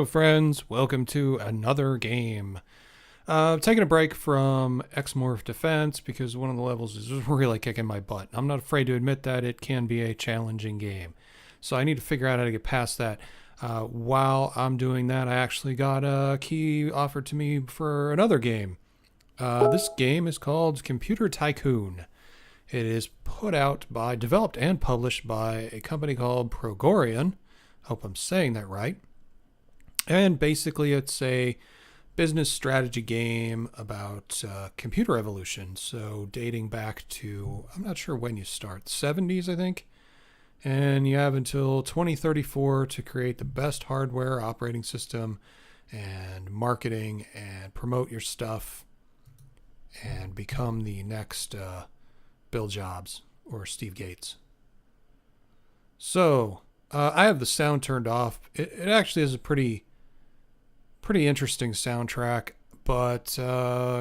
friends, welcome to another game. Taking a break from Exmorph Defense because one of the levels is really kicking my butt. I'm not afraid to admit that it can be a challenging game. So I need to figure out how to get past that. While I'm doing that, I actually got a key offered to me for another game. This game is called Computer Tycoon. It is developed and published by a company called Progorion. Hope I'm saying that right. And basically it's a business strategy game about computer evolution. So dating back to, I'm not sure when you start, 70s I think. And you have until 2034 to create the best hardware, operating system, and marketing, and promote your stuff, and become the next Bill Jobs or Steve Gates. So I have the sound turned off. It actually is a pretty interesting soundtrack, but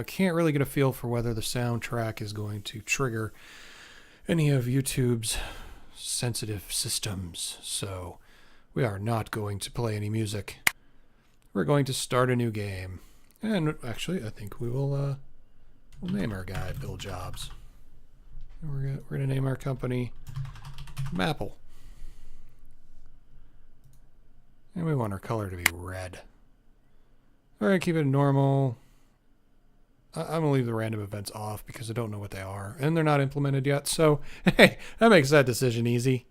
can't really get a feel for whether the soundtrack is going to trigger any of YouTube's sensitive systems. So we are not going to play any music. We're going to start a new game. And actually, I think we'll name our guy Bill Jobs. And we're going to name our company Maple. And we want our color to be red. We're going to keep it normal. I'm going to leave the random events off because I don't know what they are. And they're not implemented yet. So, hey, that makes that decision easy.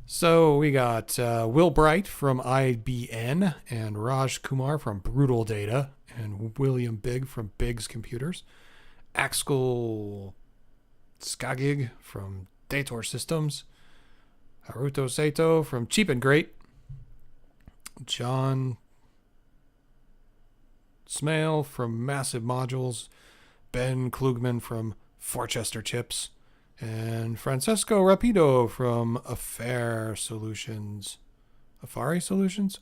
So we got Will Bright from IBN and Raj Kumar from Brutal Data and William Big from Biggs Computers. Axel Skagig from Dator Systems. Haruto Sato from Cheap and Great. John Smale from Massive Modules, Ben Klugman from Forchester Chips, and Francesco Rapido from Afari Solutions.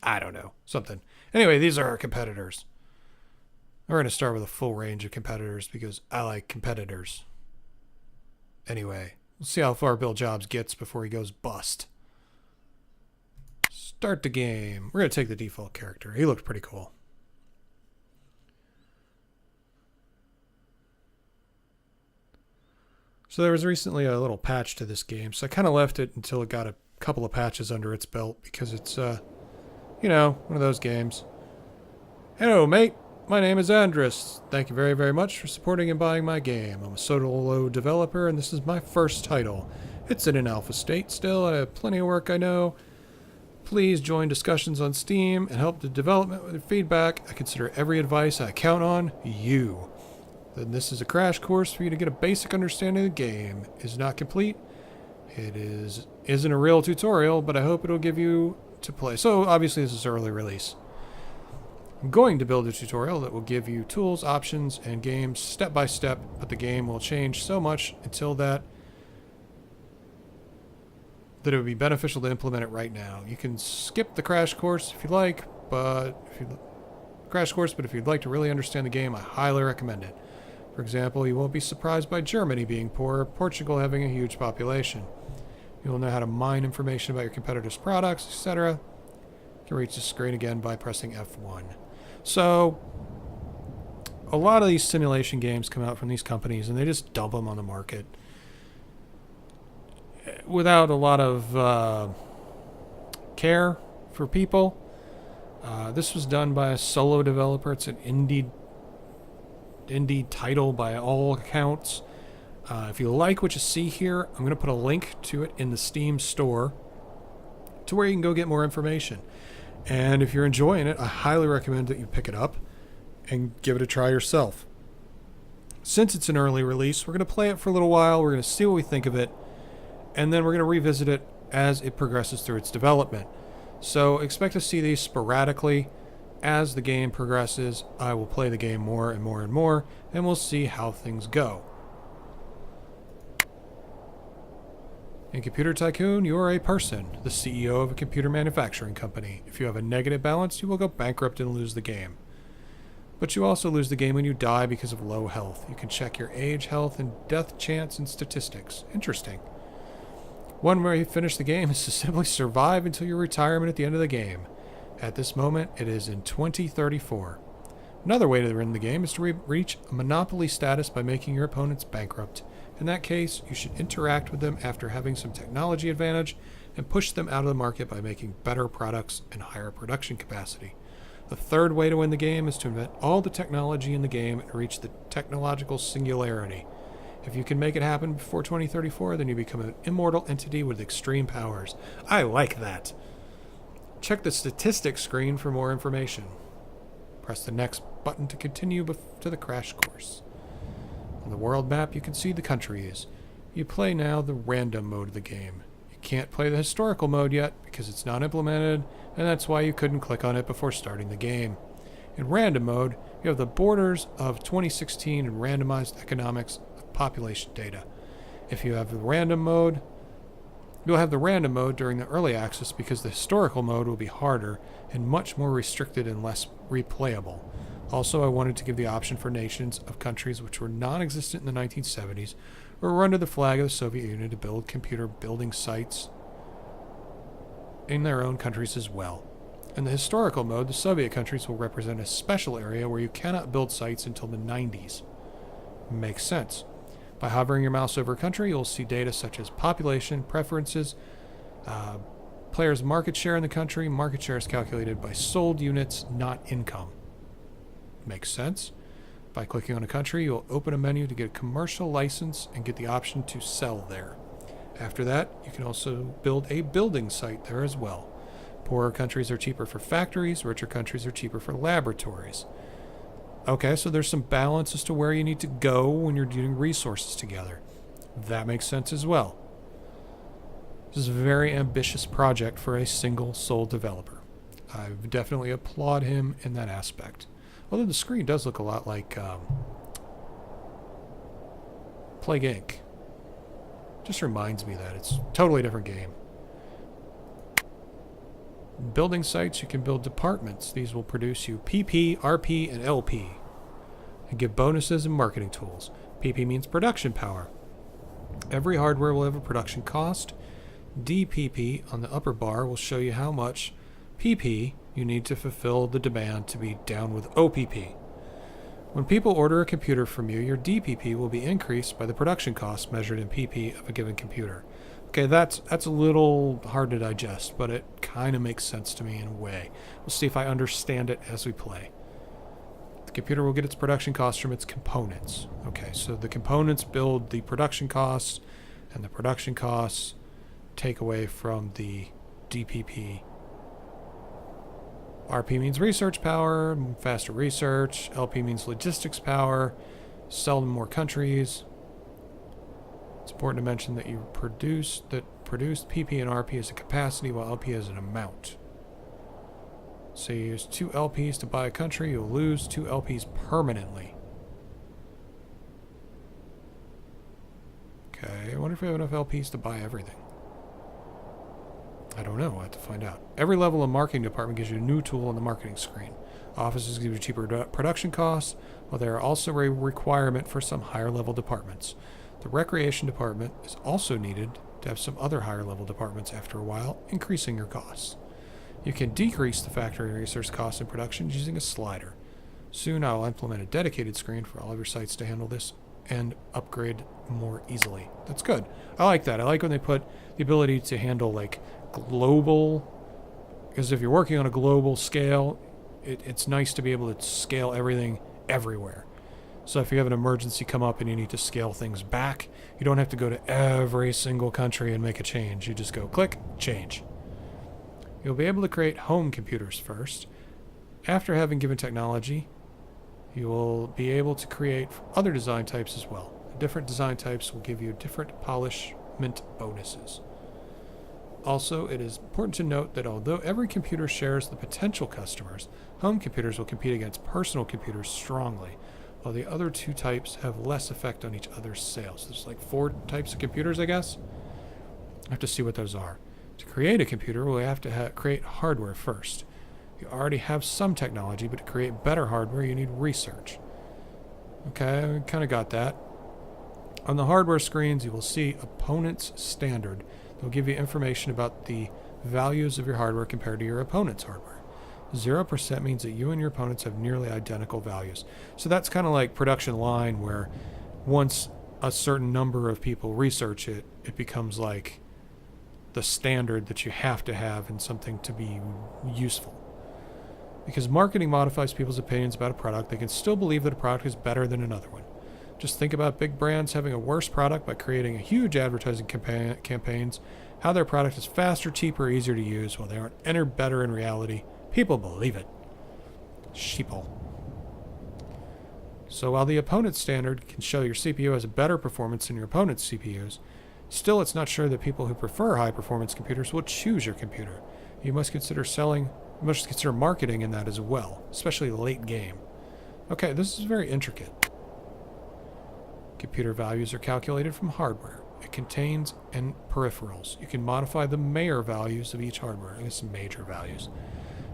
I don't know. Something. Anyway, these are our competitors. We're going to start with a full range of competitors because I like competitors. Anyway, we'll see how far Bill Jobs gets before he goes bust. Start the game. We're going to take the default character. He looked pretty cool. So there was recently a little patch to this game, so I kind of left it until it got a couple of patches under its belt because it's, one of those games. Hello, mate. My name is Andres. Thank you very, very much for supporting and buying my game. I'm a solo developer, and this is my first title. It's in an alpha state still. I have plenty of work, I know. Please join discussions on Steam and help the development with your feedback. I consider every advice I count on you. Then this is a crash course for you to get a basic understanding of the game. Is not complete. It isn't a real tutorial, but I hope it'll give you to play. So obviously this is early release. I'm going to build a tutorial that will give you tools, options, and games step by step, but the game will change so much until that it would be beneficial to implement it right now. You can skip the crash course if you like, but if you'd like to really understand the game, I highly recommend it. For example, you won't be surprised by Germany being poor or Portugal having a huge population. You'll know how to mine information about your competitors' products, etc. You can reach the screen again by pressing F1. So, a lot of these simulation games come out from these companies and they just dump them on the market without a lot of care for people. This was done by a solo developer. It's an indie title by all accounts. If you like what you see here, I'm going to put a link to it in the Steam store to where you can go get more information. And if you're enjoying it, I highly recommend that you pick it up and give it a try yourself. Since it's an early release, we're going to play it for a little while. We're going to see what we think of it. And then we're going to revisit it as it progresses through its development. So expect to see these sporadically. As the game progresses, I will play the game more and more and more, and we'll see how things go. In Computer Tycoon, you are a person, the CEO of a computer manufacturing company. If you have a negative balance, you will go bankrupt and lose the game. But you also lose the game when you die because of low health. You can check your age, health, and death chance and statistics. Interesting. One way you finish the game is to simply survive until your retirement at the end of the game. At this moment, it is in 2034. Another way to win the game is to reach a monopoly status by making your opponents bankrupt. In that case, you should interact with them after having some technology advantage and push them out of the market by making better products and higher production capacity. The third way to win the game is to invent all the technology in the game and reach the technological singularity. If you can make it happen before 2034, then you become an immortal entity with extreme powers. I like that. Check the statistics screen for more information. Press the next button to continue to the crash course. On the world map, you can see the countries. You play now the random mode of the game. You can't play the historical mode yet because it's not implemented, and that's why you couldn't click on it before starting the game. In random mode, you have the borders of 2016 and randomized economics of population data. If you have the random mode, you'll have the random mode during the early access because the historical mode will be harder and much more restricted and less replayable. Also, I wanted to give the option for nations of countries which were non-existent in the 1970s or were under the flag of the Soviet Union to build computer building sites in their own countries as well. In the historical mode, the Soviet countries will represent a special area where you cannot build sites until the 90s. Makes sense. By hovering your mouse over a country, you'll see data such as population, preferences, players' market share in the country. Market share is calculated by sold units, not income. Makes sense. By clicking on a country, you'll open a menu to get a commercial license and get the option to sell there. After that, you can also build a building site there as well. Poorer countries are cheaper for factories, richer countries are cheaper for laboratories. Okay, so there's some balance as to where you need to go when you're doing resources together. That makes sense as well. This is a very ambitious project for a single sole developer. I definitely applaud him in that aspect. Although the screen does look a lot like Plague Inc. Just reminds me that it's a totally different game. Building sites, you can build departments. These will produce you PP, RP, and LP. And give bonuses and marketing tools. PP means production power. Every hardware will have a production cost. DPP on the upper bar will show you how much PP you need to fulfill the demand to be down with OPP. When people order a computer from you, your DPP will be increased by the production cost measured in PP of a given computer. Okay, that's a little hard to digest, but it kind of makes sense to me in a way. We'll see if I understand it as we play. The computer will get its production costs from its components. Okay, so the components build the production costs, and the production costs take away from the DPP. RP means research power, faster research. LP means logistics power, sell in more countries. It's important to mention that produced PP and RP as a capacity while LP as an amount. So you use 2 LPs to buy a country, you'll lose 2 LPs permanently. Okay, I wonder if we have enough LPs to buy everything. I don't know. I'll have to find out. Every level of marketing department gives you a new tool on the marketing screen. Offices give you cheaper production costs, while there are also a requirement for some higher level departments. The recreation department is also needed to have some other higher level departments after a while, increasing your costs. You can decrease the factory resource costs in production using a slider. Soon I will implement a dedicated screen for all of your sites to handle this and upgrade more easily. That's good. I like that. I like when they put the ability to handle like global, because if you're working on a global scale, it's nice to be able to scale everything everywhere. So if you have an emergency come up and you need to scale things back, you don't have to go to every single country and make a change. You just go click, change. You'll be able to create home computers first. After having given technology, you will be able to create other design types as well. Different design types will give you different polishment bonuses. Also, it is important to note that although every computer shares the potential customers, home computers will compete against personal computers strongly, while the other 2 types have less effect on each other's sales. There's like 4 types of computers, I guess. I have to see what those are. To create a computer, we'll have to create hardware first. You already have some technology, but to create better hardware, you need research. Okay, I kind of got that. On the hardware screens, you will see opponent's standard. They'll give you information about the values of your hardware compared to your opponent's hardware. 0% means that you and your opponents have nearly identical values. So that's kind of like production line, where once a certain number of people research it, it becomes like the standard that you have to have in something to be useful. Because marketing modifies people's opinions about a product, they can still believe that a product is better than another one. Just think about big brands having a worse product by creating a huge advertising campaigns, how their product is faster, cheaper, easier to use, while they aren't any better in reality. People believe it. Sheeple. So while the opponent's standard can show your CPU has a better performance than your opponent's CPUs, still it's not sure that people who prefer high-performance computers will choose your computer. You must consider marketing in that as well, especially late game. Okay, this is very intricate. Computer values are calculated from hardware. It contains and peripherals. You can modify the Mayer values of each hardware, I guess major values.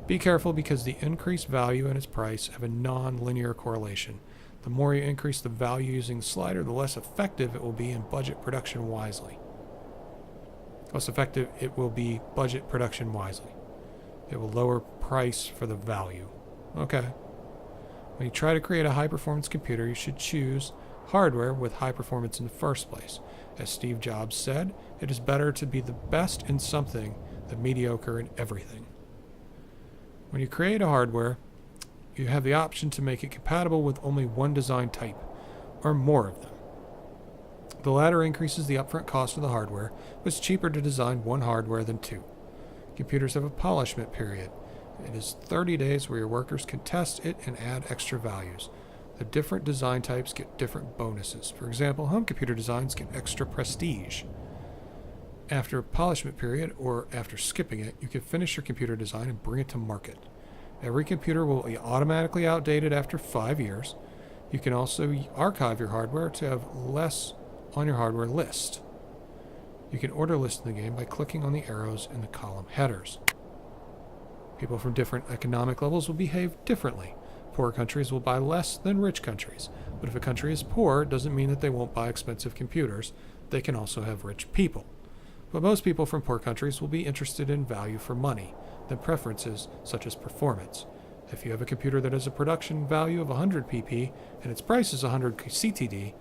Be careful because the increased value and its price have a non-linear correlation. The more you increase the value using the slider, the less effective it will be in budget production wisely. Less effective it will be budget production wisely. It will lower price for the value. Okay. When you try to create a high-performance computer, you should choose hardware with high performance in the first place. As Steve Jobs said, it is better to be the best in something than mediocre in everything. When you create a hardware, you have the option to make it compatible with only one design type, or more of them. The latter increases the upfront cost of the hardware, but it's cheaper to design one hardware than two. Computers have a polishment period. It is 30 days where your workers can test it and add extra values. The different design types get different bonuses. For example, home computer designs get extra prestige. After a polishment period, or after skipping it, you can finish your computer design and bring it to market. Every computer will be automatically outdated after 5 years. You can also archive your hardware to have less on your hardware list. You can order lists in the game by clicking on the arrows in the column headers. People from different economic levels will behave differently. Poor countries will buy less than rich countries. But if a country is poor, it doesn't mean that they won't buy expensive computers. They can also have rich people. But most people from poor countries will be interested in value for money than preferences such as performance. If you have a computer that has a production value of 100 pp and its price is 100 CTD,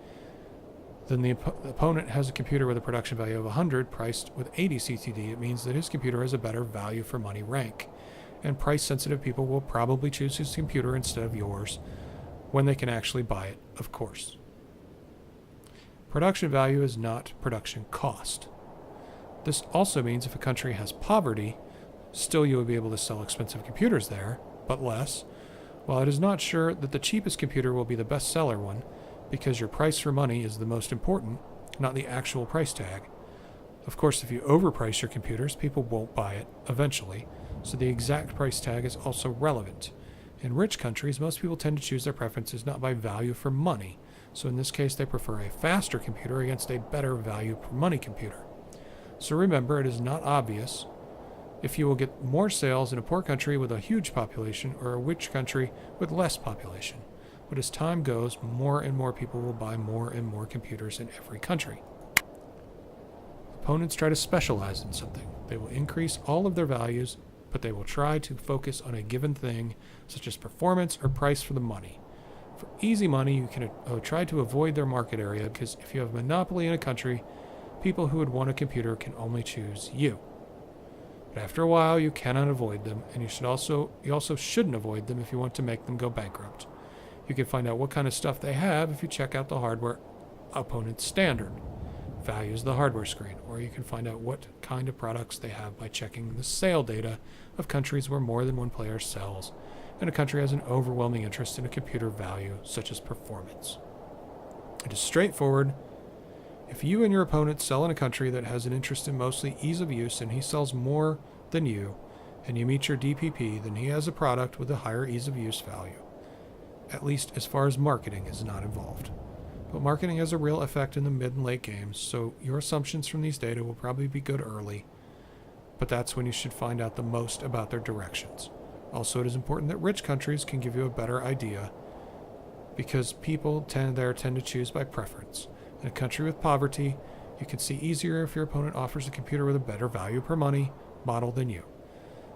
then the opponent has a computer with a production value of 100 priced with 80 CTD. It means that his computer has a better value for money rank. And price-sensitive people will probably choose his computer instead of yours when they can actually buy it, of course. Production value is not production cost. This also means if a country has poverty, still you will be able to sell expensive computers there, but less, while it is not sure that the cheapest computer will be the best seller one, because your price for money is the most important, not the actual price tag. Of course, if you overprice your computers, people won't buy it eventually, so the exact price tag is also relevant. In rich countries, most people tend to choose their preferences not by value for money, so in this case they prefer a faster computer against a better value per money computer. So remember, it is not obvious if you will get more sales in a poor country with a huge population or a rich country with less population. But as time goes, more and more people will buy more and more computers in every country. Opponents try to specialize in something. They will increase all of their values, but they will try to focus on a given thing, such as performance or price for the money. For easy money, you can try to avoid their market area, because if you have a monopoly in a country, people who would want a computer can only choose you. But after a while, you cannot avoid them, and you also shouldn't avoid them if you want to make them go bankrupt. You can find out what kind of stuff they have if you check out the hardware opponent's standard. Values the hardware screen, or you can find out what kind of products they have by checking the sale data of countries where more than one player sells, and a country has an overwhelming interest in a computer value, such as performance. It is straightforward. If you and your opponent sell in a country that has an interest in mostly ease of use and he sells more than you, and you meet your DPP, then he has a product with a higher ease of use value, at least as far as marketing is not involved. But marketing has a real effect in the mid and late games, so your assumptions from these data will probably be good early, but that's when you should find out the most about their directions. Also, it is important that rich countries can give you a better idea, because people tend to choose by preference. In a country with poverty, you can see easier if your opponent offers a computer with a better value per money model than you.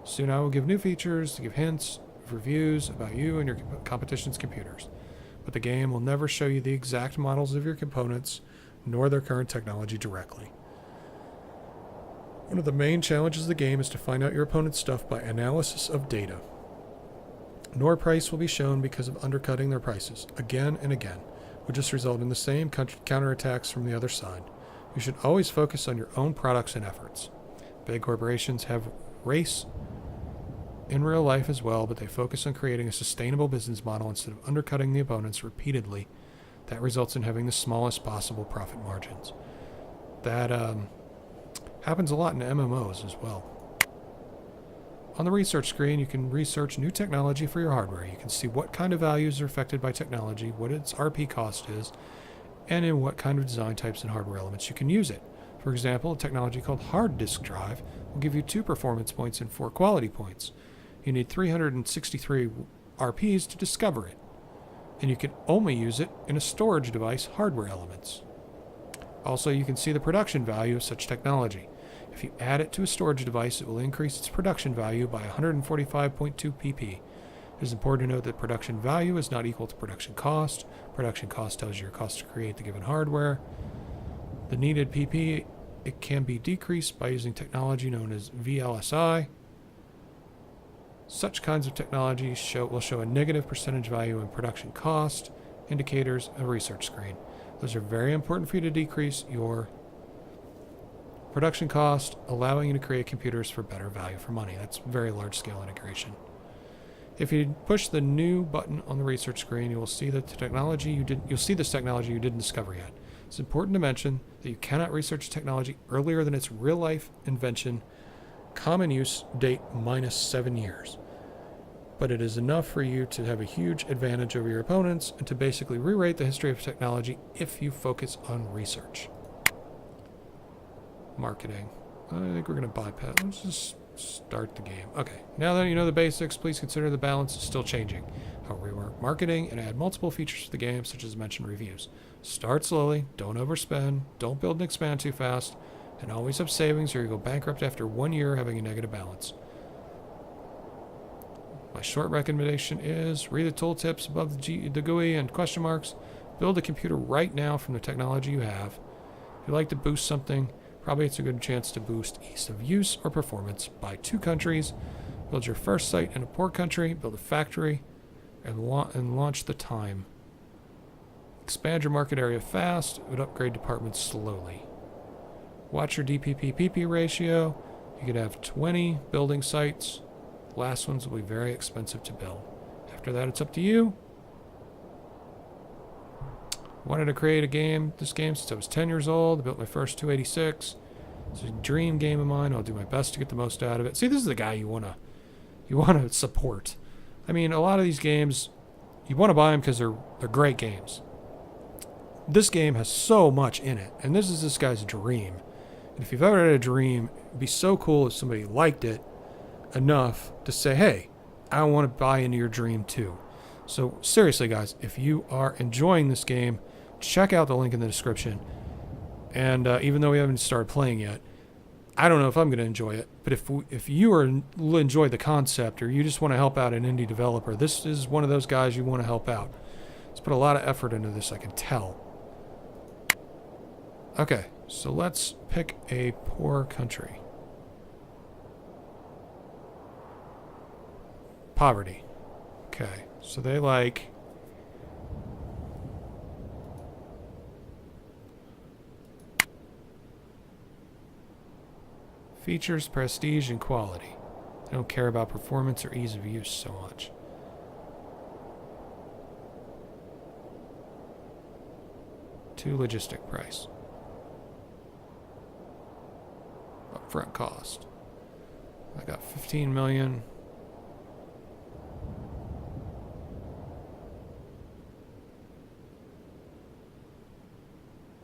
Soon I will give new features to give hints, reviews about you and your competition's computers. But the game will never show you the exact models of your components, nor their current technology directly. One of the main challenges of the game is to find out your opponent's stuff by analysis of data. Nor price will be shown because of undercutting their prices, again and again, would just result in the same counterattacks from the other side. You should always focus on your own products and efforts. Big corporations have race in real life as well, but they focus on creating a sustainable business model instead of undercutting the opponents repeatedly. That results in having the smallest possible profit margins. That happens a lot in MMOs as well. On the research screen, you can research new technology for your hardware. You can see what kind of values are affected by technology, what its RP cost is, and in what kind of design types and hardware elements you can use it. For example, a technology called hard disk drive will give you 2 performance points and 4 quality points. You need 363 RPs to discover it, and you can only use it in a storage device hardware elements. Also, you can see the production value of such technology. If you add it to a storage device, it will increase its production value by 145.2 pp. It is important to note that production value is not equal to production cost. Production cost tells you your cost to create the given hardware. The needed pp, it can be decreased by using technology known as VLSI. Such kinds of technology will show a negative percentage value in production cost indicators of research screen. Those are very important for you to decrease your production cost, allowing you to create computers for better value for money. That's very large scale integration. If you push the new button on the research screen, you will see that you'll see this technology you didn't discover yet. It's important to mention that you cannot research technology earlier than its real life invention common use date minus 7 years. But it is enough for you to have a huge advantage over your opponents and to basically rewrite the history of technology if you focus on research. Marketing. I think we're going to bypass. Let's just start the game. Okay, now that you know the basics, please consider the balance is still changing. How we work marketing and add multiple features to the game, such as mentioned reviews. Start slowly, don't overspend, don't build and expand too fast, and always have savings or you go bankrupt after 1 year having a negative balance. My short recommendation is read the tooltips above the GUI and question marks. Build a computer right now from the technology you have. If you like to boost something, probably it's a good chance to boost ease of use or performance. Buy 2 countries, build your first site in a poor country, build a factory, and launch the time. Expand your market area fast, but upgrade departments slowly. Watch your DPP-PP ratio. You could have 20 building sites. The last ones will be very expensive to build. After that, it's up to you. I wanted to create this game since I was 10 years old. I built my first 286. It's a dream game of mine. I'll do my best to get the most out of it. See, this is the guy you wanna support. I mean, a lot of these games, you want to buy them because they're great games. This game has so much in it, and this is this guy's dream. And if you've ever had a dream, it'd be so cool if somebody liked it enough to say, hey, I want to buy into your dream too. So seriously, guys, if you are enjoying this game, check out the link in the description. And even though we haven't started playing yet, I don't know if I'm going to enjoy it, but if you enjoy the concept or you just want to help out an indie developer, this is one of those guys you want to help out. Let's put a lot of effort into this, I can tell. Okay, so let's pick a poor country. Poverty. Okay, so they like... features, prestige, and quality. They don't care about performance or ease of use so much. To logistic price. Upfront cost. I got 15 million.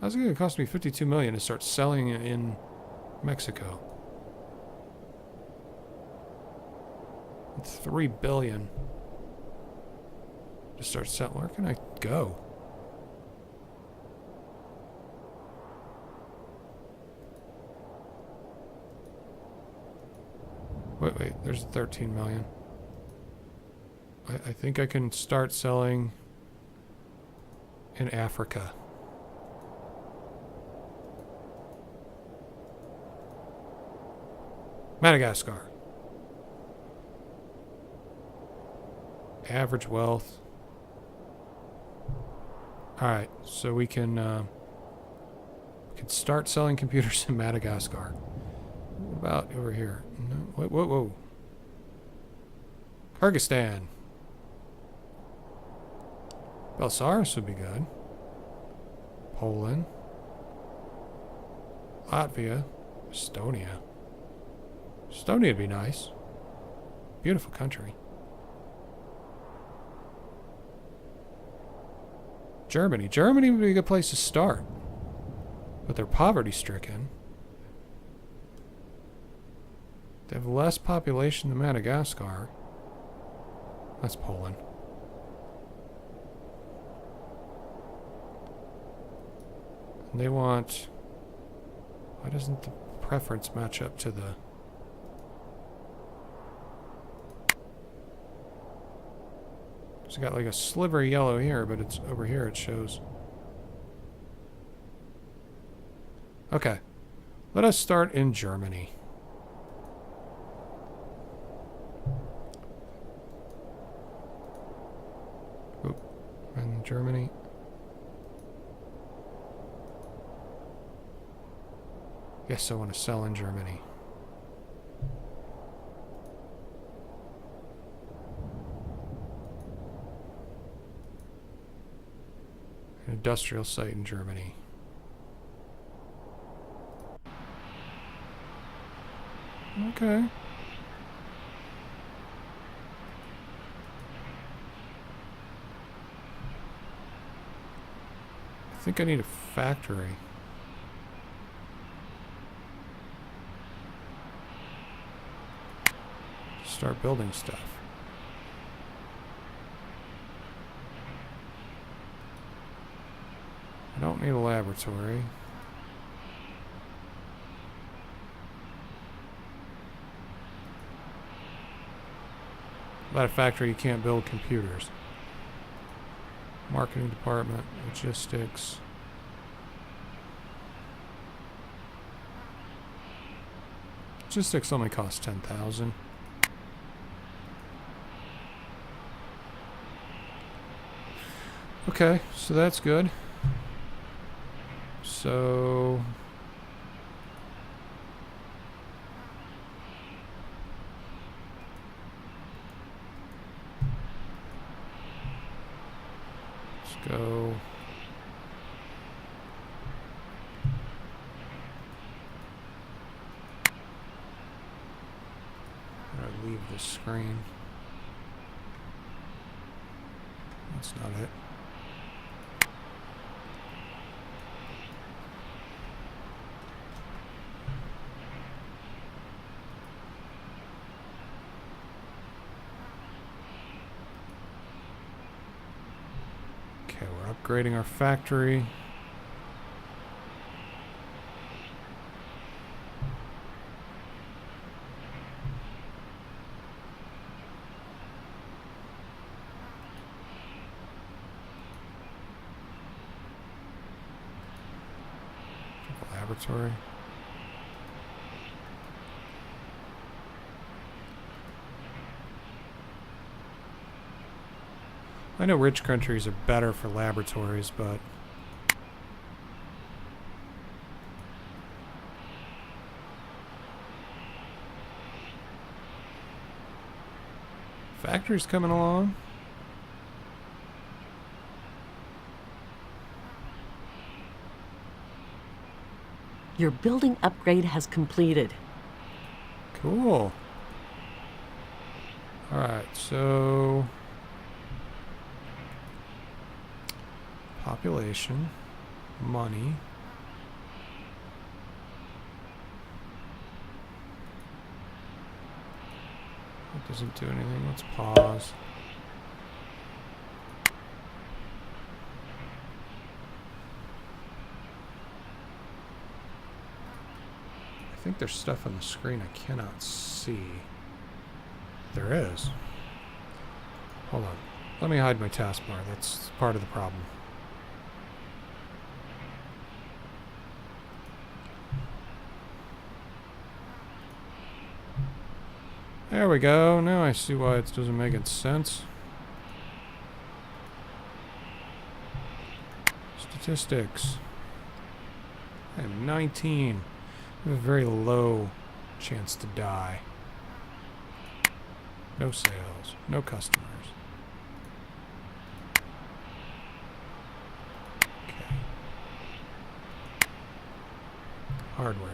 How's it going to cost me 52 million to start selling in Mexico? 3 billion to start selling. Where can I go? Wait, there's 13 million. I think I can start selling in Africa. Madagascar. Average wealth. Alright, so we can start selling computers in Madagascar. What about over here? No, whoa. Kyrgyzstan. Belarus would be good. Poland. Latvia. Estonia. Estonia would be nice. Beautiful country. Germany. Germany would be a good place to start. But they're poverty stricken. They have less population than Madagascar. That's Poland. And they want... Why doesn't the preference match up to the... It's got like a sliver of yellow here, but it's over here it shows. Okay. Let us start in Germany. Oop. In Germany. Yes, I want to sell in Germany. An industrial site in Germany. Okay. I think I need a factory. Start building stuff. I don't need a laboratory. Without a factory, you can't build computers. Marketing department, logistics. Logistics only costs 10,000. Okay, so that's good. So let's go. I'll leave this screen. That's not it. Okay, we're upgrading our factory. Laboratory. I know rich countries are better for laboratories, but factories coming along. Your building upgrade has completed. Cool. Alright, so population, money. That doesn't do anything. Let's pause. I think there's stuff on the screen I cannot see. There is. Hold on. Let me hide my taskbar. That's part of the problem. There we go. Now I see why it doesn't make sense. Statistics. I am 19. I have a very low chance to die. No sales. No customers. Okay. Hardware.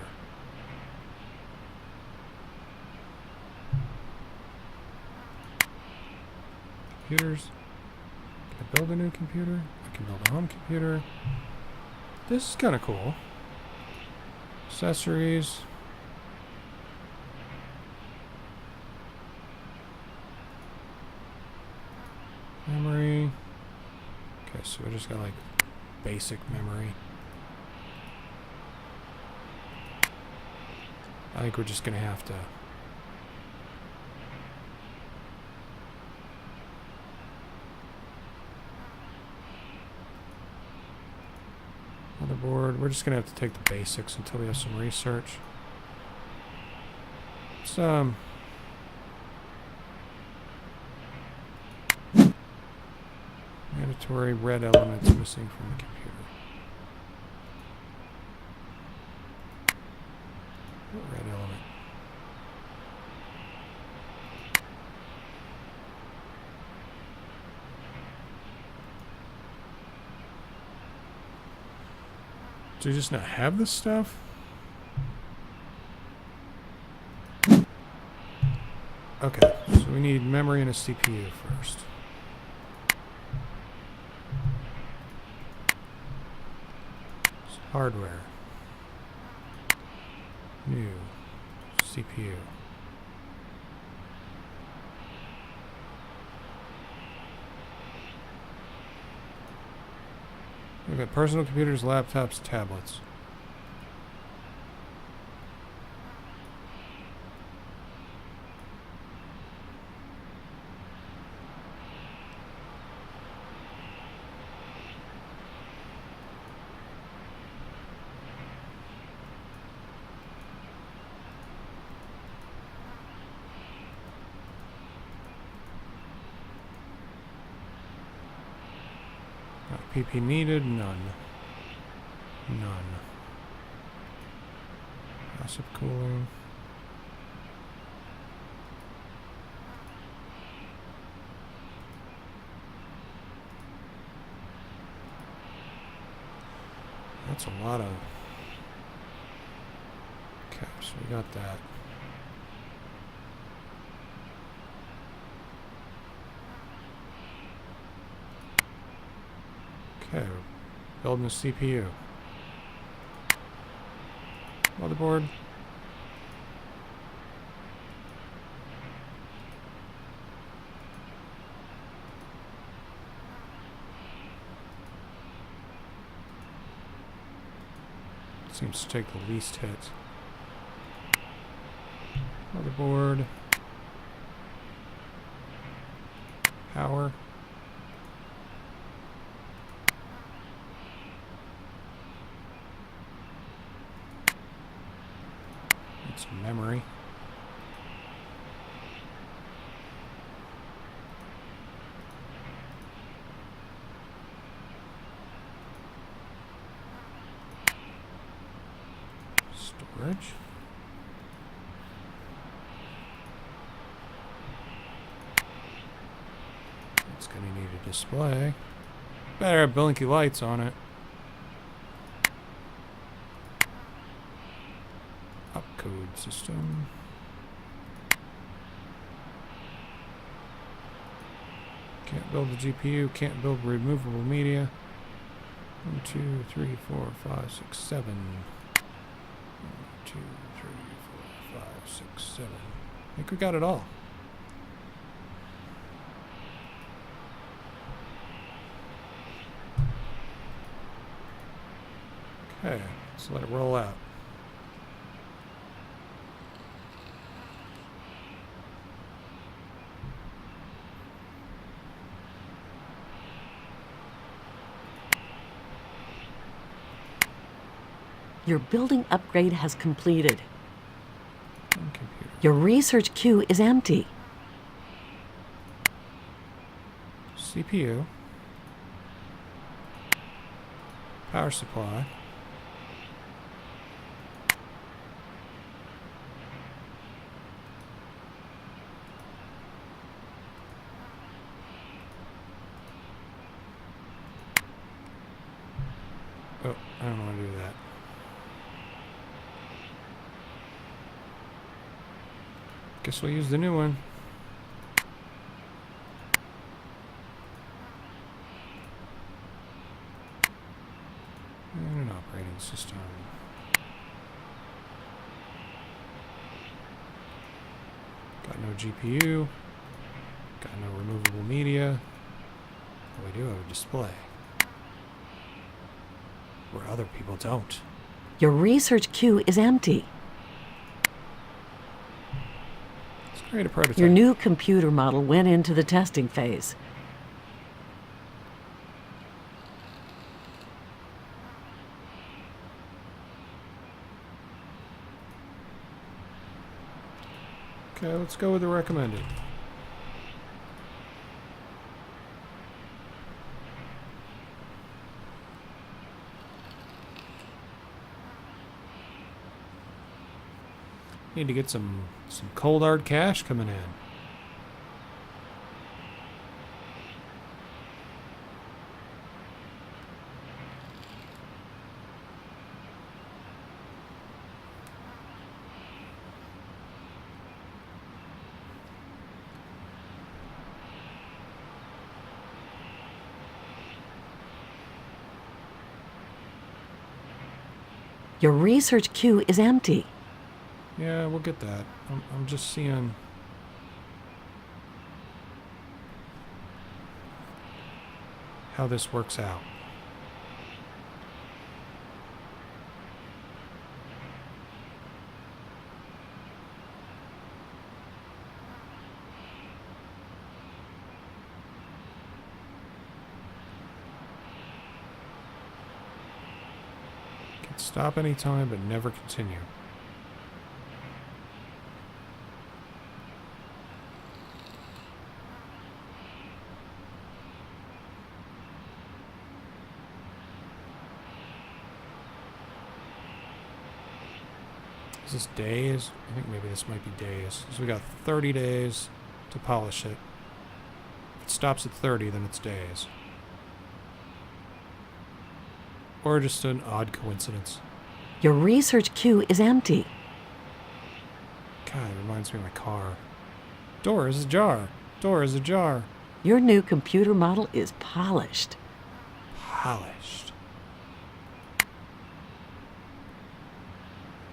Computers. Can I build a new computer? I can build a home computer. This is kind of cool. Accessories. Memory. Okay, so we just got like basic memory. I think we're just gonna have to motherboard. We're just gonna have to take the basics until we have some research. Some mandatory red elements missing from the computer. Red element. Do you just not have this stuff? Okay, so we need memory and a CPU first. So hardware. New. CPU. We've got personal computers, laptops, tablets. PP needed, none. None. Passive cooling. That's a lot of... Okay, so we got that. Okay, building a CPU. Motherboard. Seems to take the least hit. Motherboard. Power. Some memory. Storage. It's going to need a display. Better have blinky lights on it. Code system. Can't build a GPU, can't build removable media. 1, 2, 3, 4, 5, 6, 7. 1, 2, 3, 4, 5, 6, 7. I think we got it all. Okay, let's let it roll out. Your building upgrade has completed. Computer. Your research queue is empty. CPU. Power supply. Oh, I don't want to do that. Guess we'll use the new one. And an operating system. Got no GPU. Got no removable media. But we do have a display. Where other people don't. Your research queue is empty. Let's create a prototype. Your new computer model went into the testing phase. Okay, let's go with the recommended. Need to get some cold hard cash coming in. Your research queue is empty. Yeah, we'll get that. I'm just seeing. How this works out. Can stop anytime but never continue. Is this days? I think maybe this might be days. So we got 30 days to polish it. If it stops at 30, then it's days. Or just an odd coincidence. Your research queue is empty. God, it reminds me of my car. Door is ajar. Door is ajar. Your new computer model is polished. Polished.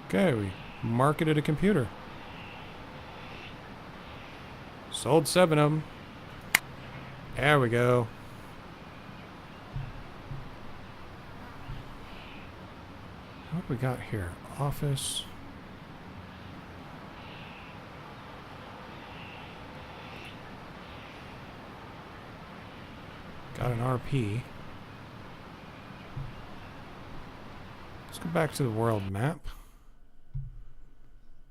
Okay, we marketed a computer. Sold 7 of them. There we go. What we got here? Office. Got an RP. Let's go back to the world map.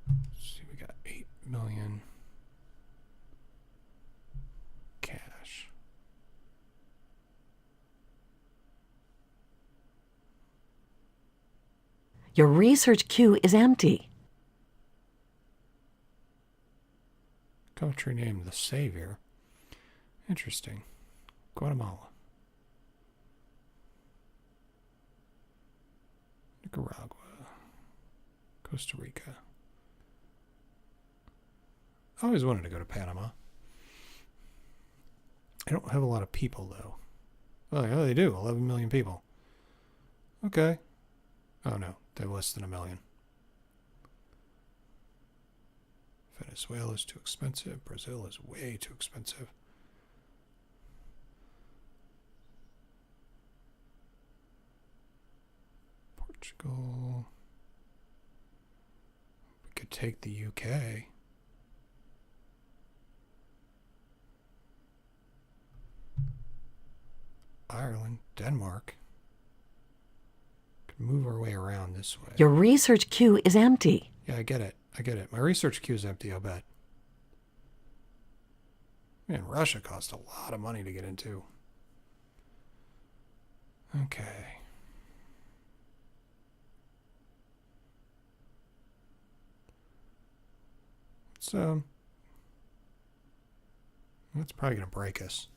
Let's see, we got 8 million cash. Your research queue is empty. Country name the Savior. Interesting. Guatemala. Nicaragua. Costa Rica. I always wanted to go to Panama. I don't have a lot of people, though. Well, yeah, they do. 11 million people. Okay. Oh, no. They're less than a million. Venezuela is too expensive. Brazil is way too expensive. Portugal. We could take the UK. Ireland, Denmark. Move our way around this way. Your research queue is empty. Yeah, I get it. I get it. My research queue is empty, I'll bet. Man, Russia cost a lot of money to get into. Okay. So that's probably going to break us.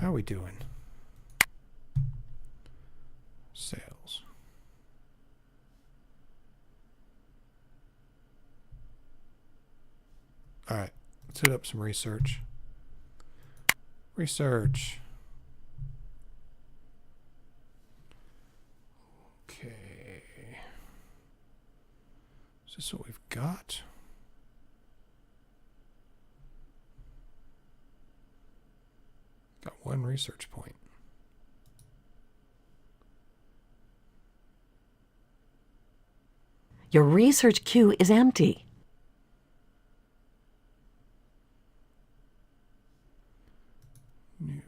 How are we doing? Sales. All right, let's hit up some research. Research. Okay. Is this what we've got? Got one research point. Your research queue is empty. New.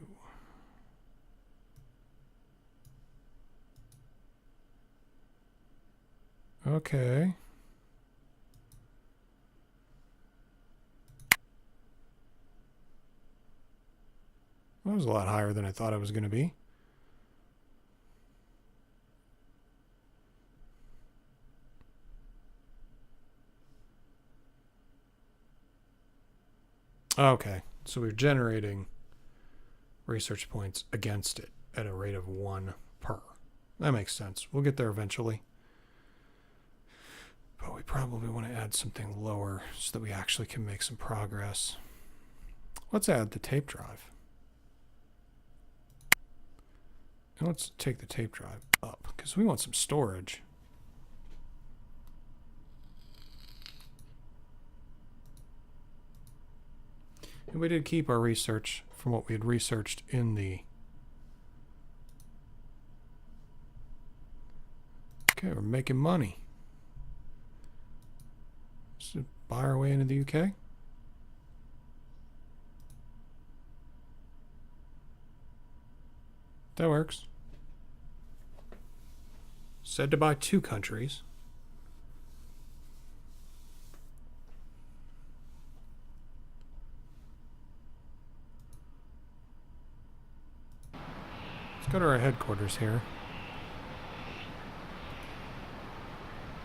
Okay. That was a lot higher than I thought it was going to be. Okay, so we're generating research points against it at a rate of 1 per. That makes sense. We'll get there eventually. But we probably want to add something lower so that we actually can make some progress. Let's add the tape drive. And let's take the tape drive up because we want some storage. And we did keep our research from what we had researched in the... Okay, we're making money. So buy our way into the UK. That works. Said to buy 2 countries. Let's go to our headquarters here.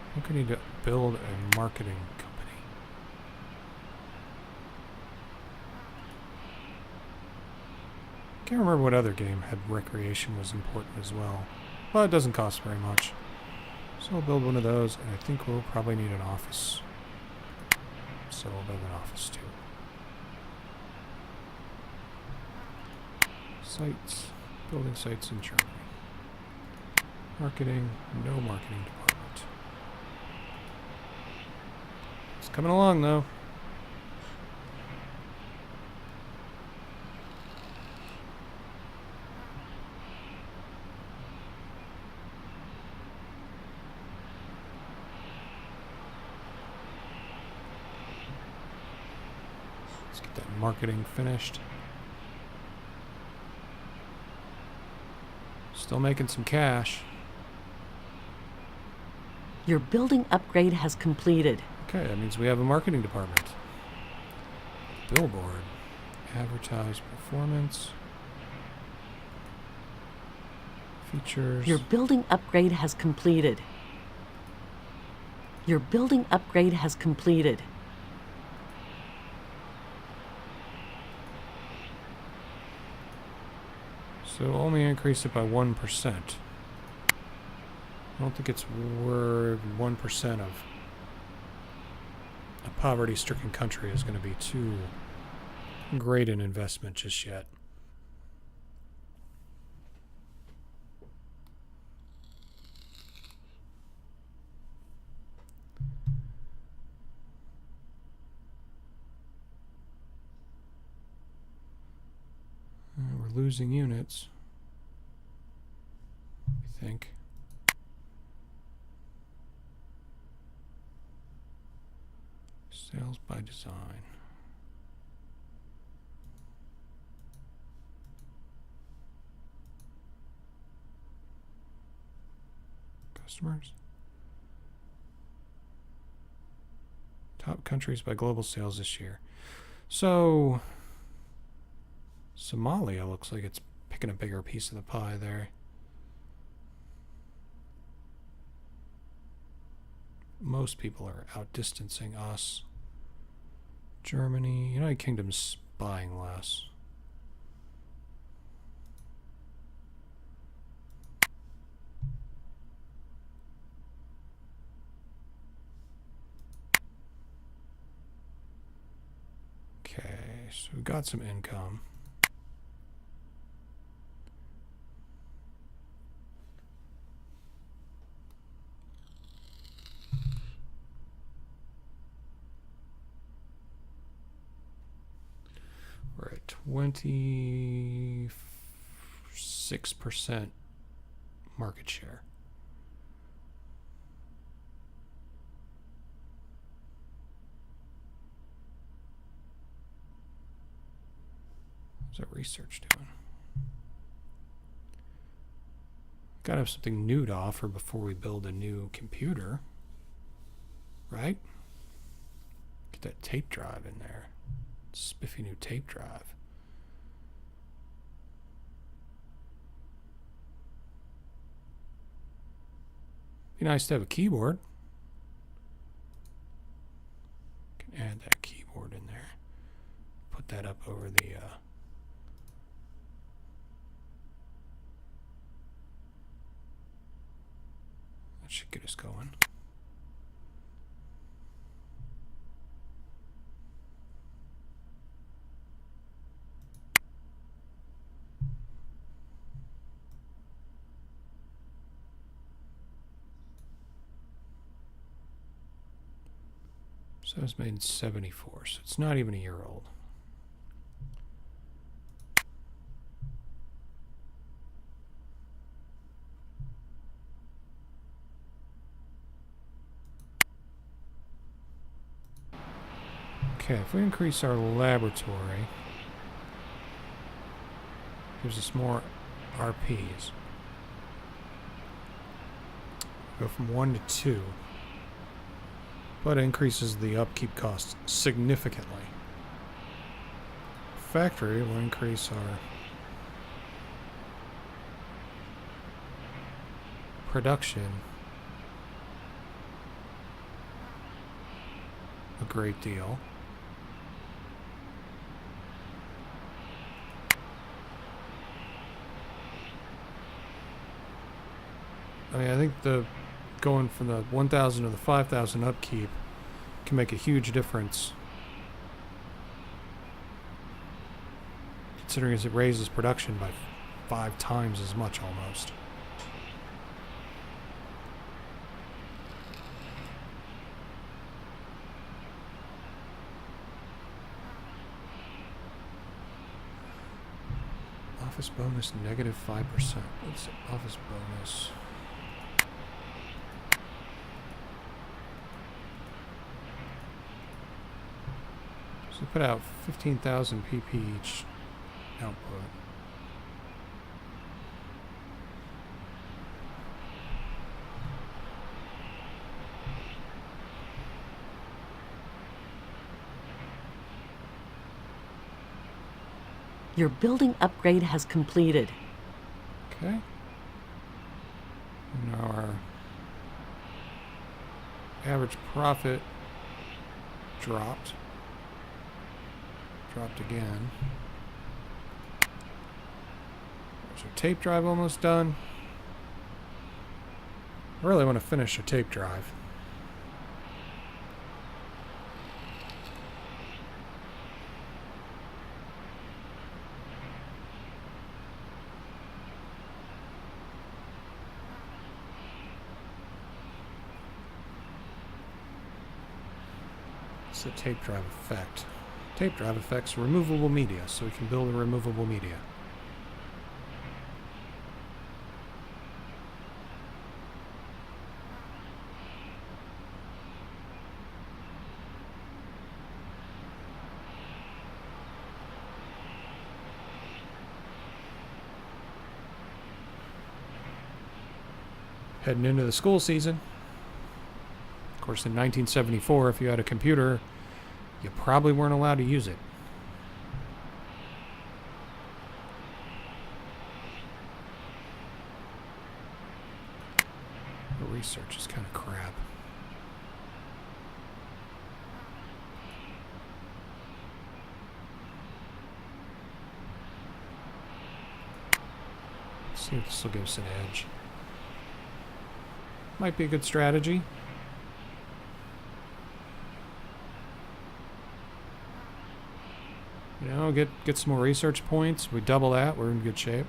I think we need to build a marketing company. Can't remember what other game had recreation was important as well. Well, it doesn't cost very much. So we'll build one of those, and I think we'll probably need an office. So we'll build an office too. Sites. Building sites in Germany. Marketing. No marketing department. It's coming along though. Let's get that marketing finished. Still making some cash. Your building upgrade has completed. Okay, that means we have a marketing department. Billboard. Advertise performance. Features. Your building upgrade has completed. Your building upgrade has completed. So only increase it by 1%. I don't think it's worth 1% of a poverty-stricken country is going to be too great an investment just yet. We're losing units, I think. Sales by design. Customers. Top countries by global sales this year. So, Somalia looks like it's picking a bigger piece of the pie there. Most people are outdistancing us. Germany, United Kingdom's buying less. Okay, so we've got some income. We're at 26% market share. What's that research doing? Gotta have something new to offer before we build a new computer, right? Get that tape drive in there. Spiffy new tape drive. Be nice to have a keyboard. Can add that keyboard in there. Put that up over the that should get us going. So it was made in 74, so it's not even a year old. Okay, if we increase our laboratory, gives us more RPs. Go from 1 to 2. But it increases the upkeep costs significantly. Factory will increase our production a great deal. I mean, I think the going from the 1,000 to the 5,000 upkeep can make a huge difference, considering as it raises production by 5 times as much almost. Office bonus negative 5%. What's the office bonus? So we put out 15,000 PP each output. Your building upgrade has completed. Okay. And our average profit dropped. Dropped again. There's our tape drive almost done. I really want to finish a tape drive. It's the tape drive effect. Tape drive effects removable media, so we can build a removable media. Heading into the school season. Of course, in 1974, if you had a computer, you probably weren't allowed to use it. The research is kind of crap. Let's see if this will give us an edge. Might be a good strategy. You know, get some more research points. We double that, we're in good shape.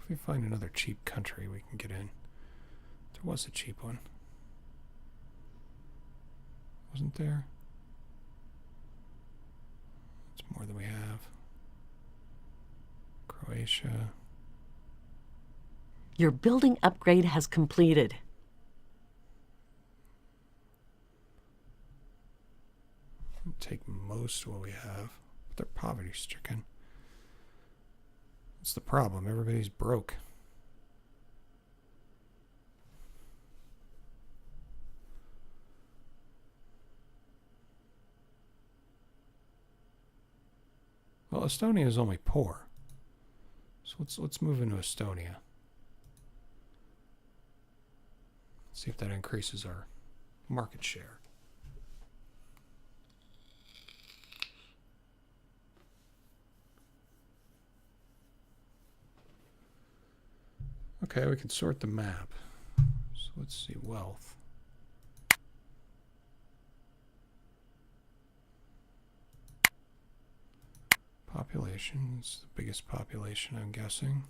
If we find another cheap country we can get in. There was a cheap one. Wasn't there? It's more than we have. Croatia. Your building upgrade has completed. We'll take most of what we have. But they're poverty stricken. That's the problem. Everybody's broke. Well, Estonia is only poor. So let's move into Estonia. See if that increases our market share. Okay, we can sort the map. So let's see, wealth. Population, it's the biggest population, I'm guessing.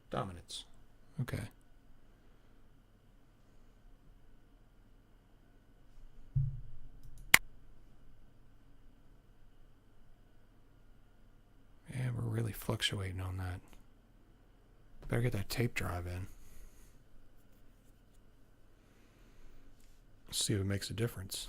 Dominance. Okay. Yeah, we're really fluctuating on that. Better get that tape drive in. See if it makes a difference.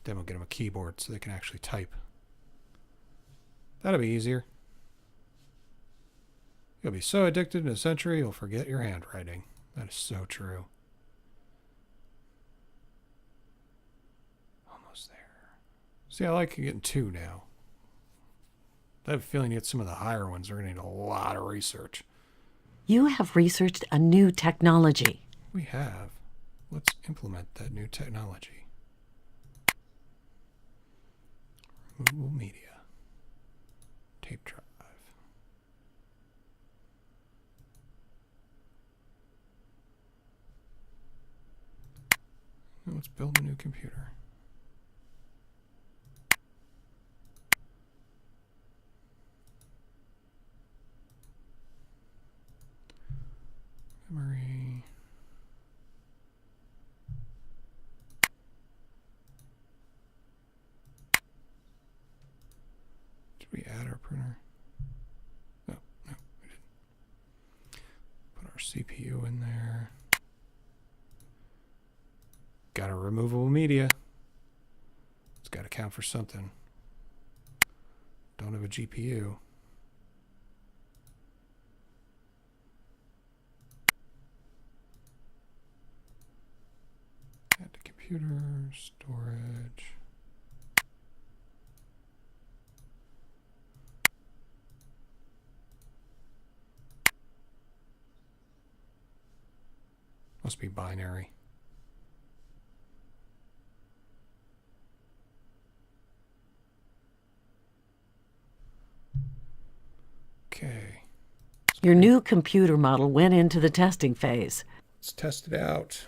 Then we'll get them a keyboard so they can actually type. That'll be easier. You'll be so addicted in a century you'll forget your handwriting. That is so true. Almost there. See, I like getting 2 now. I have a feeling to get some of the higher ones are going to need a lot of research. You have researched a new technology. We have. Let's implement that new technology. Removable media. Tape drive. Now let's build a new computer. Memory. Did we add our printer? No, we didn't. Put our CPU in there. Got a removable media. It's got to count for something. Don't have a GPU. Add to computer, storage. Must be binary. Okay. Your new computer model went into the testing phase. Let's test it out.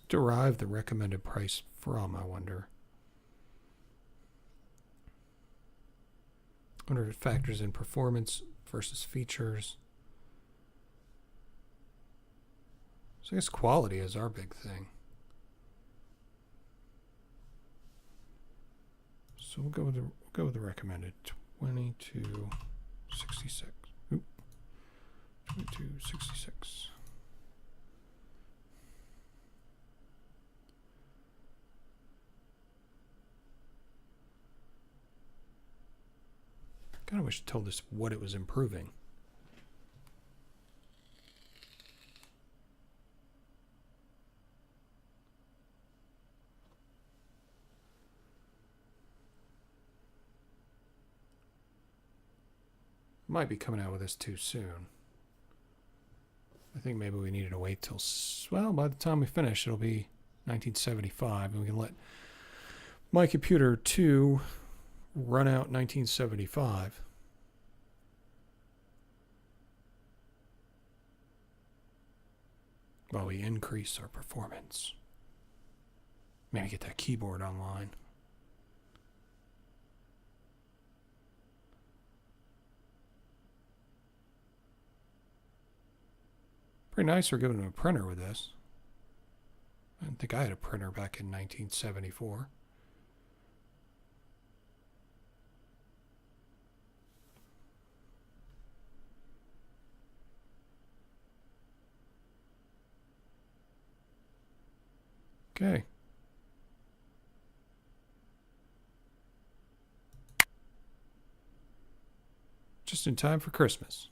derive the recommended price from, I wonder? I wonder if it factors in performance versus features. So I guess quality is our big thing. So we'll go with the recommended 2266. Oop. 2266. Kind of wish it told us what it was improving. Might be coming out with this too soon. I think maybe we needed to wait till, well, by the time we finish, it'll be 1975, and we can let my computer 2 run out 1975. While we increase our performance. Maybe get that keyboard online. Pretty nice for giving them a printer with this. I didn't think I had a printer back in 1974. Okay. Just in time for Christmas.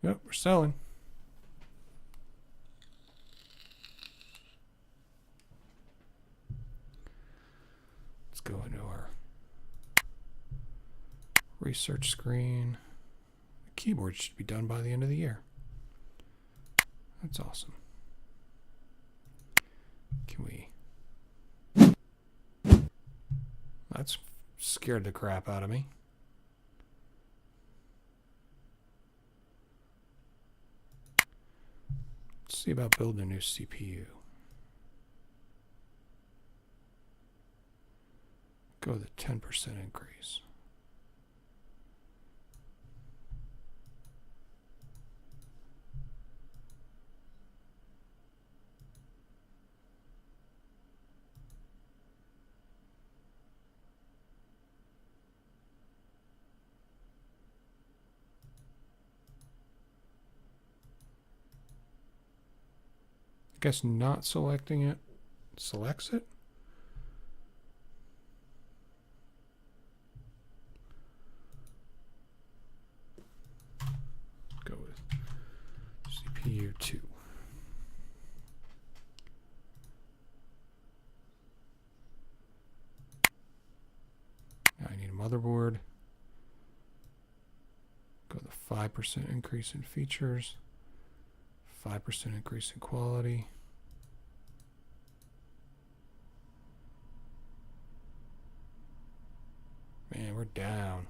Yep, we're selling. Let's go into our research screen. The keyboard should be done by the end of the year. That's awesome. Can we... That's scared the crap out of me. Let's see about building a new CPU. Go with a 10% increase. I guess not selecting it selects it. Go with CPU 2. Now I need a motherboard. Go with a 5% increase in features. 5% increase in quality. Man, we're down.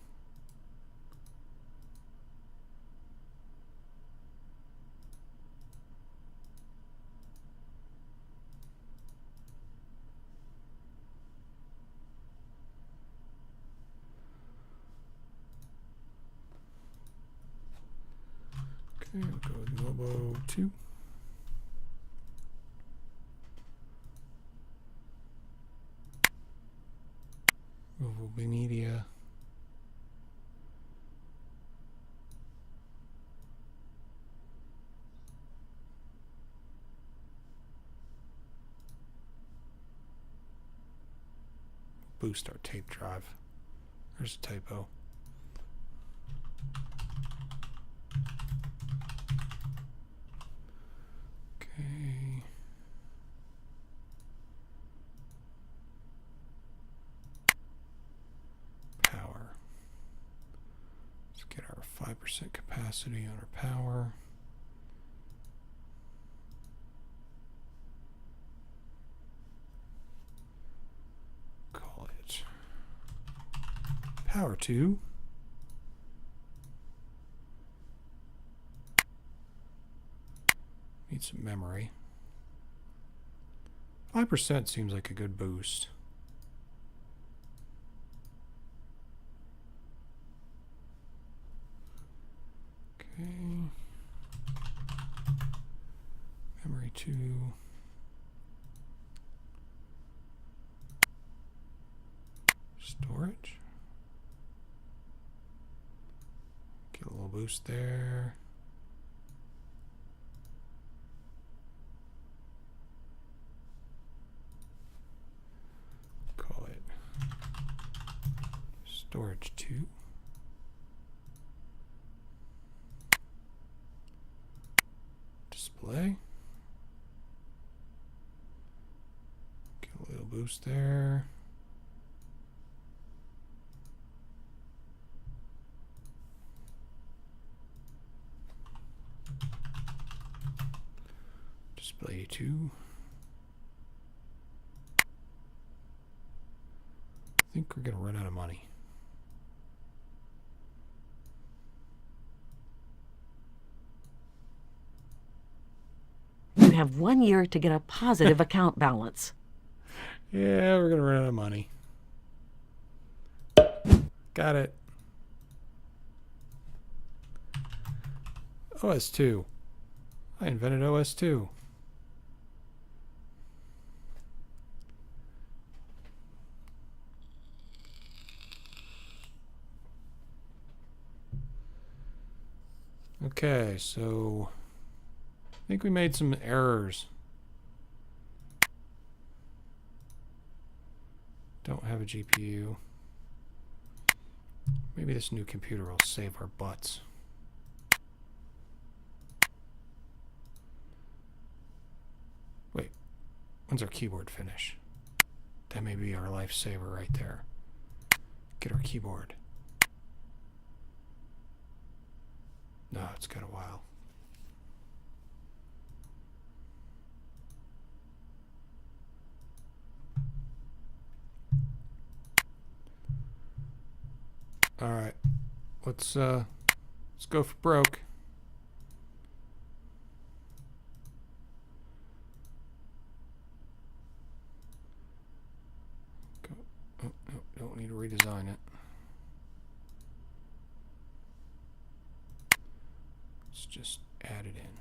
Okay, we'll go with Mobo 2. Mobile media. Boost our tape drive. There's a typo. Okay. Power. Let's get our 5% capacity on our power. Power 2. Need some memory. 5% seems like a good boost. Okay. Memory 2. Storage. Get a little boost there. Call it storage 2. Display. Get a little boost there. Display 2. I think we're going to run out of money. You have 1 year to get a positive account balance. Yeah, we're going to run out of money. Got it. OS2. I invented OS2. Okay, so I think we made some errors. Don't have a GPU. Maybe this new computer will save our butts. Wait, when's our keyboard finish? That may be our lifesaver right there. Get our keyboard. No, it's got a while. All right, let's go for broke. Go. Oh, no, don't need to redesign it. Let's just add it in.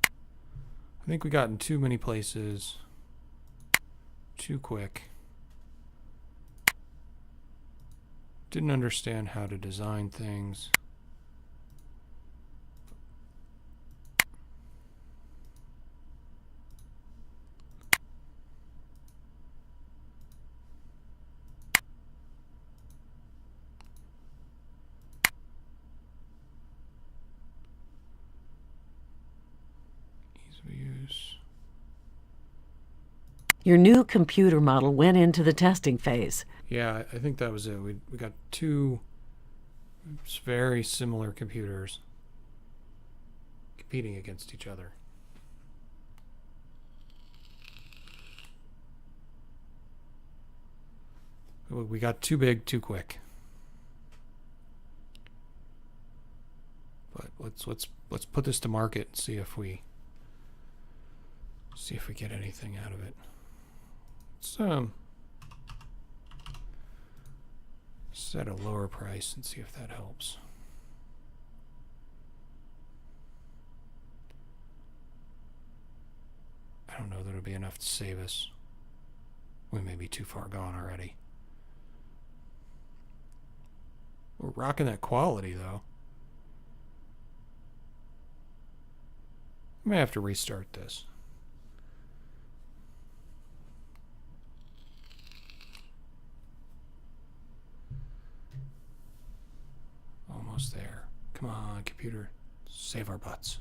I think we got in too many places too quick. Didn't understand how to design things. Ease of use. Your new computer model went into the testing phase. Yeah, I think that was it. We got two very similar computers competing against each other. We got too big, too quick. But let's put this to market and see if we get anything out of it. Let's set a lower price and see if that helps. I don't know that it'll be enough to save us. We may be too far gone already. We're rocking that quality though. I may have to restart this. Almost there. Come on, computer. Save our butts.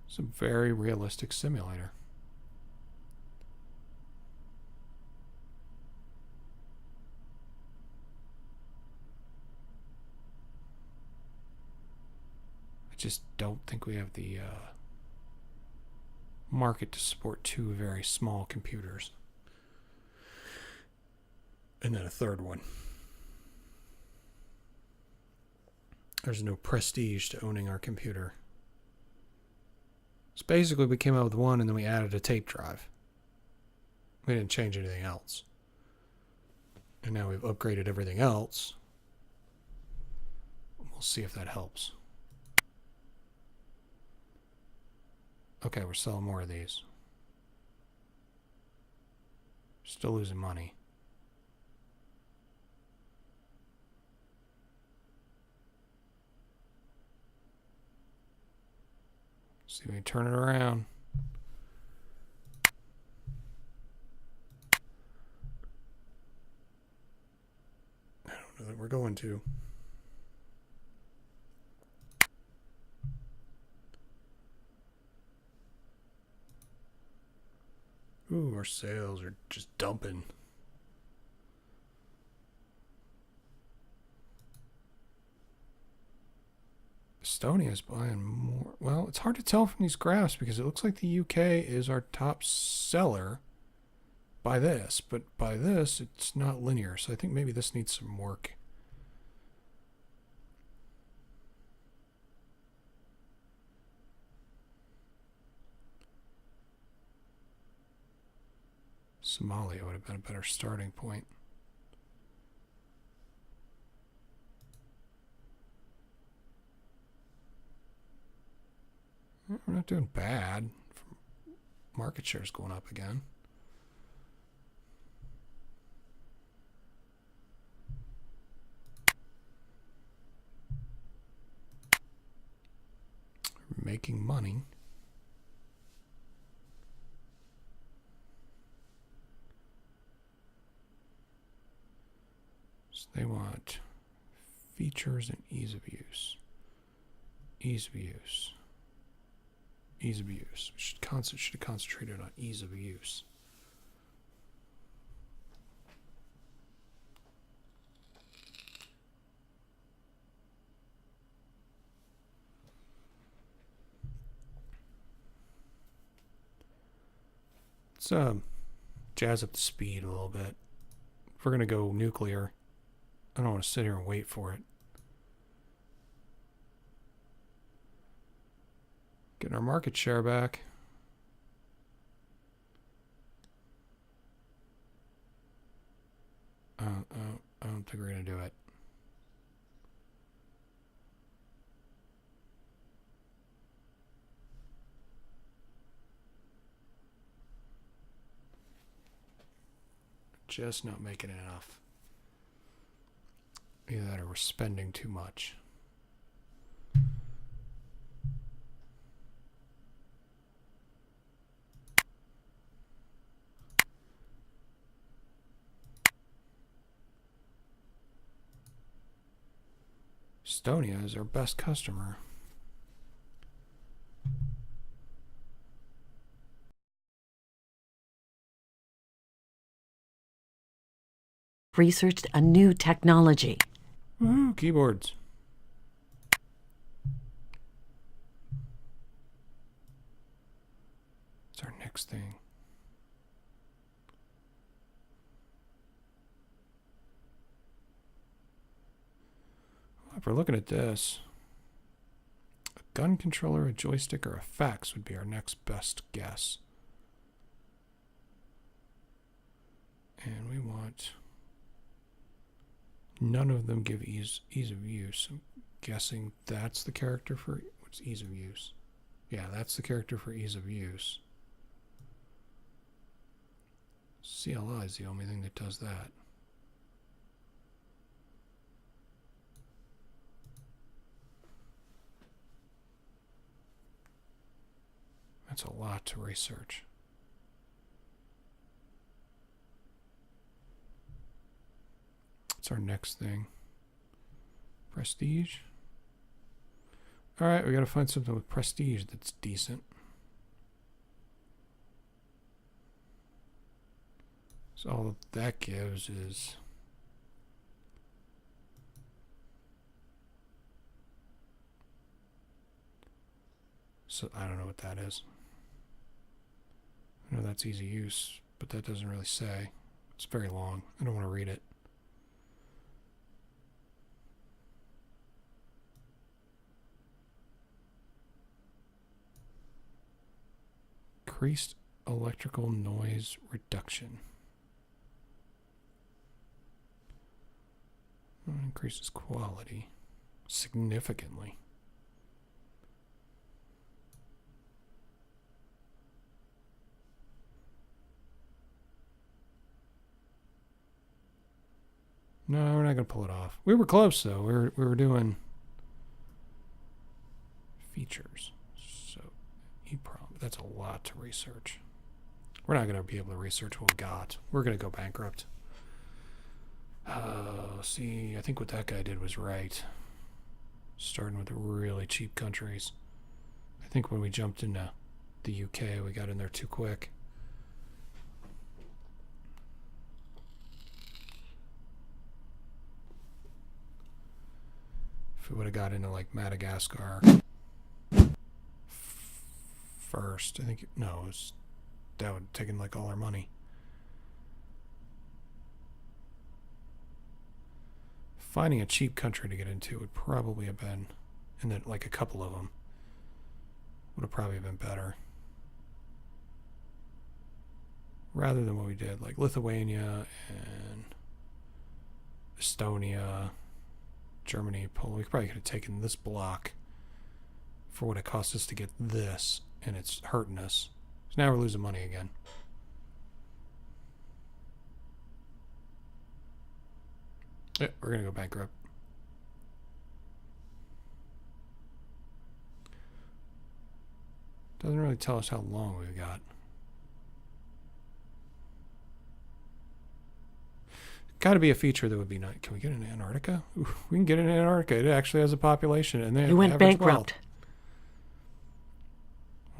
It's a very realistic simulator. just don't think we have the market to support 2 very small computers. And then a third one. There's no prestige to owning our computer. So basically we came out with one and then we added a tape drive. We didn't change anything else. And now we've upgraded everything else. We'll see if that helps. Okay, we're selling more of these. Still losing money. See if we can turn it around. I don't know that we're going to. Ooh, our sales are just dumping. Estonia's buying more. Well, it's hard to tell from these graphs because it looks like the UK is our top seller by this, but by this, it's not linear. So I think maybe this needs some work. Somalia would have been a better starting point. We're not doing bad. Market share is going up again. We're making money. So they want features and ease of use. Ease of use. Ease of use. Should have concentrated on ease of use. Let's jazz up the speed a little bit. If we're gonna go nuclear, I don't want to sit here and wait for it. Getting our market share back. I don't think we're going to do it. Just not making enough. Either that or we're spending too much. Estonia is our best customer. Researched a new technology. Woohoo, keyboards. It's our next thing. Well, if we're looking at this, a gun controller, a joystick, or a fax would be our next best guess. And we want... None of them give ease of use. I'm guessing that's the character for... What's ease of use? Yeah, that's the character for ease of use. CLI is the only thing that does that. That's a lot to research. What's our next thing? Prestige. All right, we got to find something with prestige that's decent. So all that gives is So I don't know what that is. I know that's easy use, but that doesn't really say. It's very long. I don't want to read it. Increased electrical noise reduction. Increases quality significantly. No, we're not going to pull it off. We were close, though. We were doing features. So, EEPROM. That's a lot to research. We're not going to be able to research what we got. We're going to go bankrupt. See, I think what that guy did was right. Starting with the really cheap countries. I think when we jumped into the UK, we got in there too quick. If we would have got into like Madagascar first, I think, no, that would have taken like all our money. Finding a cheap country to get into would probably have been, and then like a couple of them would have probably been better. Rather than what we did, like Lithuania and Estonia, Germany, Poland. We probably could have taken this block for what it cost us to get this, and it's hurting us. So now we're losing money again. Yeah, we're going to go bankrupt. Doesn't really tell us how long we've got. Got to be a feature that would be nice. Can we get in Antarctica? Ooh, we can get in Antarctica. It actually has a population. And they You went bankrupt.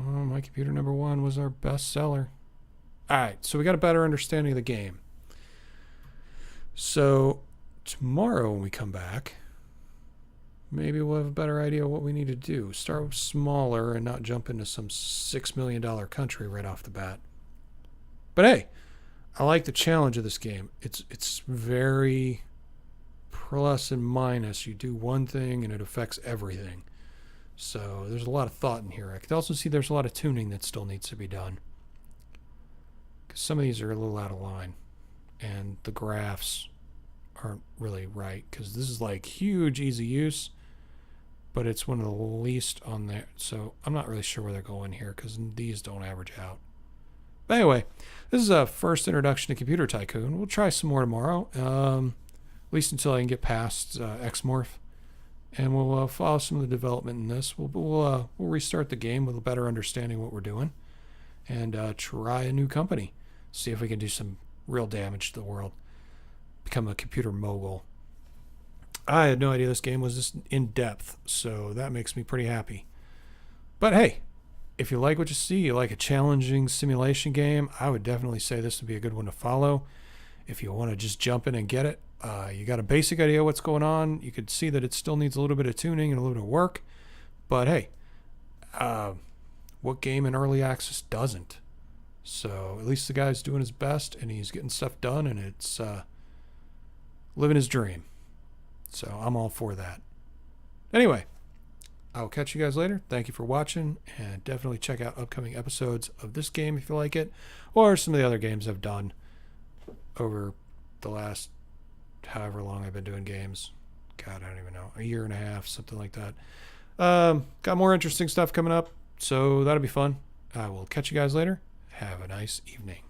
Oh, my computer number 1 was our best seller. All right, so we got a better understanding of the game. So tomorrow when we come back, maybe we'll have a better idea of what we need to do. Start smaller and not jump into some $6 million country right off the bat. But hey, I like the challenge of this game. It's very plus and minus. You do one thing and it affects everything. So there's a lot of thought in here. I could also see there's a lot of tuning that still needs to be done. Because some of these are a little out of line. And the graphs aren't really right. Because this is like huge easy use. But it's one of the least on there. So I'm not really sure where they're going here. Because these don't average out. But anyway, this is a first introduction to Computer Tycoon. We'll try some more tomorrow. At least until I can get past Xmorph. And we'll follow some of the development in this. We'll restart the game with a better understanding of what we're doing. And try a new company. See if we can do some real damage to the world. Become a computer mogul. I had no idea this game was this in-depth. So that makes me pretty happy. But hey, if you like what you see, you like a challenging simulation game, I would definitely say this would be a good one to follow. If you want to just jump in and get it, you got a basic idea of what's going on. You could see that it still needs a little bit of tuning and a little bit of work. But hey, what game in early access doesn't? So at least the guy's doing his best and he's getting stuff done and it's living his dream. So I'm all for that. Anyway, I'll catch you guys later. Thank you for watching, and definitely check out upcoming episodes of this game if you like it, or some of the other games I've done over the last however long I've been doing games. God, I don't even know. A year and a half, something like that. Got more interesting stuff coming up, so that'll be fun. I will catch you guys later. Have a nice evening.